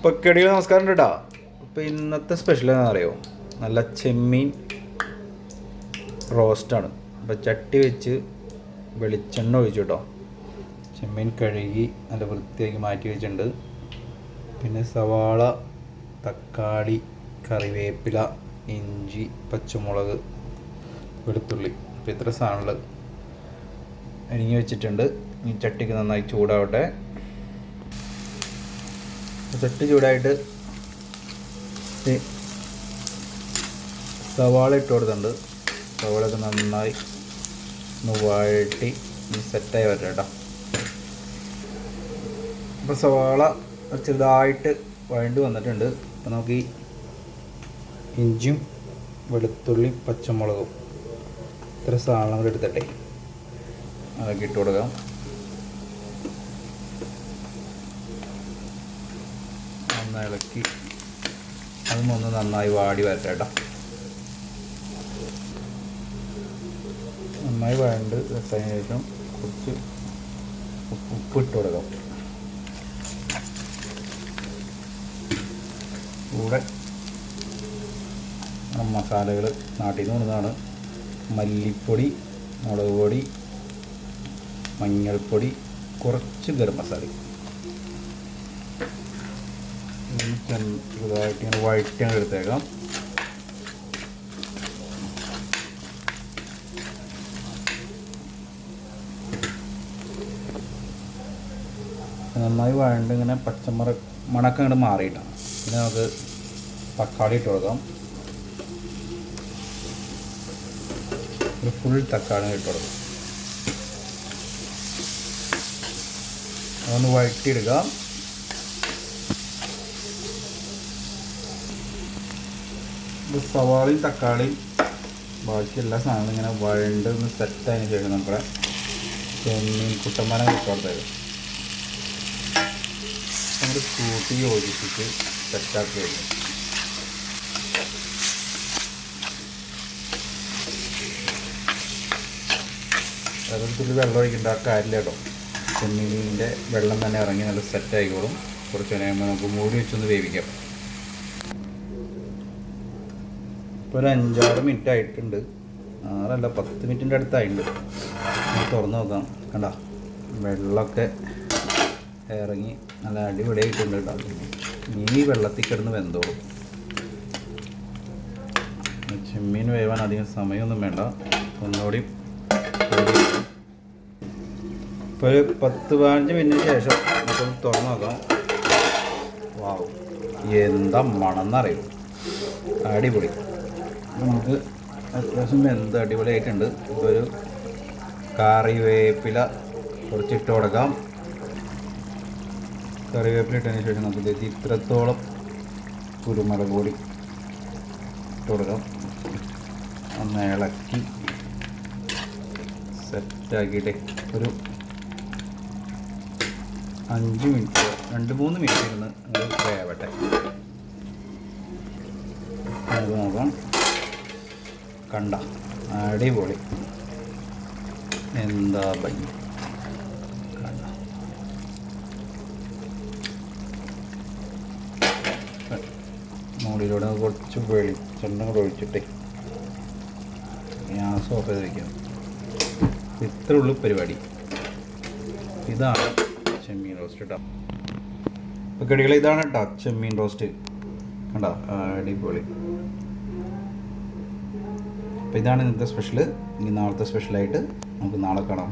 പൊക്കടികൾ നമസ്കാരം കേട്ടോ. അപ്പോൾ ഇന്നത്തെ സ്പെഷ്യൽ എന്താ അറിയോ, നല്ല ചെമ്മീൻ റോസ്റ്റാണ്. അപ്പോൾ ചട്ടി വെച്ച് വെളിച്ചെണ്ണ ഒഴിച്ചു കേട്ടോ. ചെമ്മീൻ കഴുകി നല്ല വൃത്തിയാക്കി മാറ്റി വെച്ചിട്ടുണ്ട്. പിന്നെ സവാള, തക്കാളി, കറിവേപ്പില, ഇഞ്ചി, പച്ചമുളക്, വെളുത്തുള്ളി, അപ്പോൾ ഇത്ര സാധനങ്ങൾ അരിഞ്ഞ് വെച്ചിട്ടുണ്ട്. ഈ ചട്ടിക്ക് നന്നായി ചൂടാവട്ടെ. ചട്ടി ചൂടായിട്ട് സവാള ഇട്ട് കൊടുത്തിട്ടുണ്ട്. സവാളയൊക്കെ നന്നായി ഒന്ന് വഴട്ടി സെറ്റായി വരട്ടെ കേട്ടോ. അപ്പോൾ സവാള ചെറുതായിട്ട് വഴണ്ടി വന്നിട്ടുണ്ട്. അപ്പോൾ നമുക്ക് ഈ ഇഞ്ചിയും വെളുത്തുള്ളി പച്ചമുളകും ഇത്ര സാധനങ്ങൾ എടുത്തിട്ടെ അതൊക്കെ ഇട്ട് കൊടുക്കാം. ഇളക്കി അതും ഒന്ന് നന്നായി വാടി വരട്ടെ കേട്ടോ. നന്നായി വഴണ്ട് വെച്ചതിന് ശേഷം കുറച്ച് ഉപ്പ് ഇട്ട് കൊടുക്കാം. കൂടെ മസാലകൾ നാട്ടിൽ നിന്ന് കൊണ്ടുവന്നതാണ്. മല്ലിപ്പൊടി, മുളക് പൊടി, മഞ്ഞൾപ്പൊടി, കുറച്ച് ഗരം മസാല ചെറുതായിട്ട് ഇങ്ങനെ വഴറ്റിയാണ് എടുത്തേക്കാം. നന്നായി വഴണ്ട് ഇങ്ങനെ മണക്കം ഇങ്ങോട്ട് മാറിയിട്ടാണ്. പിന്നെ നമുക്ക് തക്കാളി ഇട്ട് കൊടുക്കാം. ഒരു ഫുൾ തക്കാളി ഇട്ട് കൊടുക്കാം. അതൊന്ന് വഴറ്റിയെടുക്കാം. സവാളയും തക്കാളിയും ബാക്കി എല്ലാ സാധനങ്ങളും ഇങ്ങനെ വഴണ്ട് ഒന്ന് സെറ്റായതിനു ശേഷം നമ്മുടെ ചെമ്മീൻ കുട്ടന്മാരെ കൊടുത്തേക്കും നമ്മൾ കൂട്ടി യോജിപ്പിച്ച് സെറ്റാക്കി വയ്ക്കും. അതൊരു വെള്ളം ഒഴിക്കേണ്ട കാര്യമില്ല കേട്ടോ. ചെമ്മീനിൻ്റെ വെള്ളം തന്നെ ഇറങ്ങി നല്ല സെറ്റായിക്കോളും. കുറച്ച് നേരം നമുക്ക് മൂടി വെച്ചൊന്ന് വേവിക്കാം. ഇപ്പോൾ ഒരു 5-6 മിനിറ്റ് ആയിട്ടുണ്ട്. 6 10 മിനിറ്റിൻ്റെ അടുത്തായിട്ടുണ്ട്. തുറന്ന് നോക്കാം. കണ്ട വെള്ളമൊക്കെ ഇറങ്ങി നല്ല അടിപൊളിയായിട്ടുണ്ട് കേട്ടോ. ഇനി വെള്ളത്തിൽ കിടന്ന് വെന്തോളും. ചെമ്മീൻ വേവാൻ അധികം സമയമൊന്നും വേണ്ട. ഒന്നുകൂടി ഇപ്പോൾ ഒരു 10-15 മിനിറ്റിന് ശേഷം നമുക്കൊന്ന് തുറന്ന് നോക്കാം. വാവ്, എന്താ മണമെന്നറിയും. അടിപൊളി. നമുക്ക് അത്യാവശ്യം വെന്ത് അടിപൊളിയായിട്ടുണ്ട്. ഇപ്പോൾ ഒരു കറിവേപ്പില കുറച്ചിട്ട് കൊടുക്കാം. കറിവേപ്പില ഇട്ടതിന് ശേഷം നമുക്ക് ഇത്രത്തോളം കുരുമുളക് പൊടി ഇട്ട് കൊടുക്കാം. ഒന്ന് ഇളക്കി സെറ്റാക്കിയിട്ട് ഒരു 5 മിനിറ്റ് 2-3 മിനിറ്റ് ഇരുന്ന് അത് വേവട്ടെ. അത് നോക്കാം. കണ്ട അടിപൊളി, എന്താ ഭംഗി. കണ്ട മുകളിലൂടെ കുറച്ച് വെളിച്ചെണ്ണ കൂടെ ഒഴിച്ചിട്ടേ ഗ്യാസ് ഓഫ് ചെയ്ത് വയ്ക്കാം. ഇത്രേ ഉള്ളൂ പരിപാടി. ഇതാണ് ചെമ്മീൻ റോസ്റ്റ് കേട്ടോ. ഇപ്പോൾ കടികൾ ഇതാണ് കേട്ടോ ചെമ്മീൻ റോസ്റ്റ്. കണ്ട അടിപൊളി. അപ്പോൾ ഇതാണ് ഇന്നത്തെ സ്പെഷ്യൽ. ഇനി നാളത്തെ സ്പെഷ്യലായിട്ട് നമുക്ക് നാളെ കാണാം.